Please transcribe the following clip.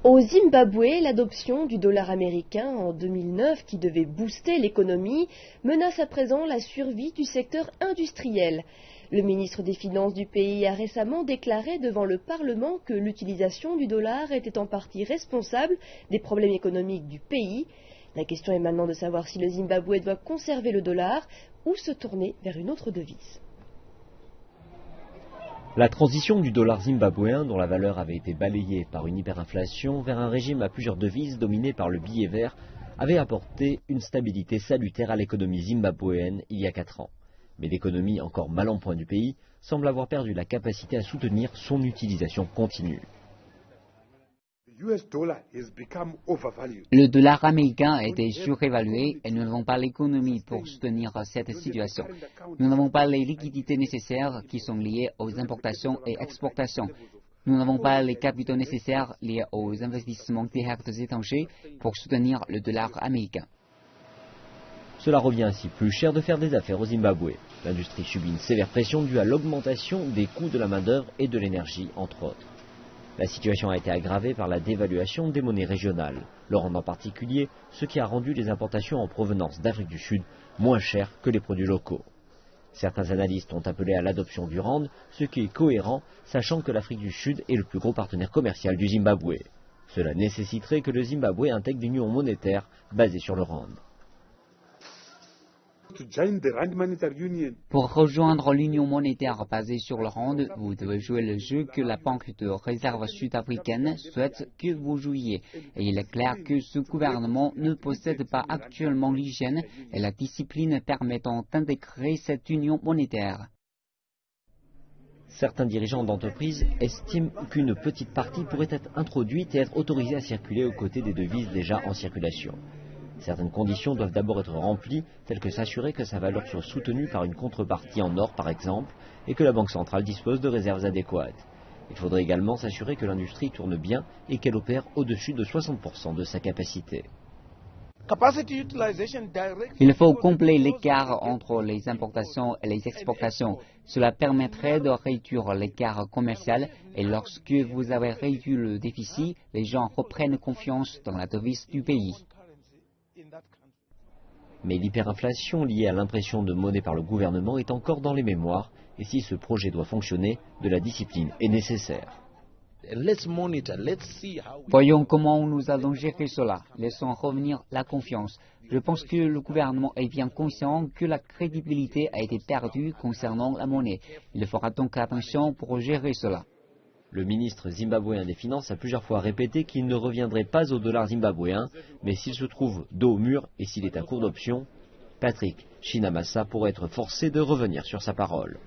Au Zimbabwe, l'adoption du dollar américain en 2009, qui devait booster l'économie, menace à présent la survie du secteur industriel. Le ministre des Finances du pays a récemment déclaré devant le Parlement que l'utilisation du dollar était en partie responsable des problèmes économiques du pays. La question est maintenant de savoir si le Zimbabwe doit conserver le dollar ou se tourner vers une autre devise. La transition du dollar zimbabwéen, dont la valeur avait été balayée par une hyperinflation, vers un régime à plusieurs devises dominé par le billet vert, avait apporté une stabilité salutaire à l'économie zimbabwéenne il y a 4 ans. Mais l'économie, encore mal en point du pays, semble avoir perdu la capacité à soutenir son utilisation continue. Le dollar américain a été surévalué et nous n'avons pas l'économie pour soutenir cette situation. Nous n'avons pas les liquidités nécessaires qui sont liées aux importations et exportations. Nous n'avons pas les capitaux nécessaires liés aux investissements directs étrangers pour soutenir le dollar américain. Cela revient ainsi plus cher de faire des affaires au Zimbabwe. L'industrie subit une sévère pression due à l'augmentation des coûts de la main-d'œuvre et de l'énergie, entre autres. La situation a été aggravée par la dévaluation des monnaies régionales, le rand en particulier, ce qui a rendu les importations en provenance d'Afrique du Sud moins chères que les produits locaux. Certains analystes ont appelé à l'adoption du rand, ce qui est cohérent, sachant que l'Afrique du Sud est le plus gros partenaire commercial du Zimbabwe. Cela nécessiterait que le Zimbabwe intègre une union monétaire basée sur le rand. Pour rejoindre l'union monétaire basée sur le rand, vous devez jouer le jeu que la Banque de réserve sud-africaine souhaite que vous jouiez. Et il est clair que ce gouvernement ne possède pas actuellement l'hygiène et la discipline permettant d'intégrer cette union monétaire. Certains dirigeants d'entreprises estiment qu'une petite partie pourrait être introduite et être autorisée à circuler aux côtés des devises déjà en circulation. Certaines conditions doivent d'abord être remplies, telles que s'assurer que sa valeur soit soutenue par une contrepartie en or par exemple, et que la Banque centrale dispose de réserves adéquates. Il faudrait également s'assurer que l'industrie tourne bien et qu'elle opère au-dessus de 60% de sa capacité. Il faut combler l'écart entre les importations et les exportations. Cela permettrait de réduire l'écart commercial et lorsque vous avez réduit le déficit, les gens reprennent confiance dans la devise du pays. Mais l'hyperinflation liée à l'impression de monnaie par le gouvernement est encore dans les mémoires, et si ce projet doit fonctionner, de la discipline est nécessaire. Voyons comment nous allons gérer cela. Laissons revenir la confiance. Je pense que le gouvernement est bien conscient que la crédibilité a été perdue concernant la monnaie. Il fera donc attention pour gérer cela. Le ministre zimbabwéen des Finances a plusieurs fois répété qu'il ne reviendrait pas au dollar zimbabwéen, mais s'il se trouve dos au mur et s'il est à court d'options, Patrick Chinamasa pourrait être forcé de revenir sur sa parole.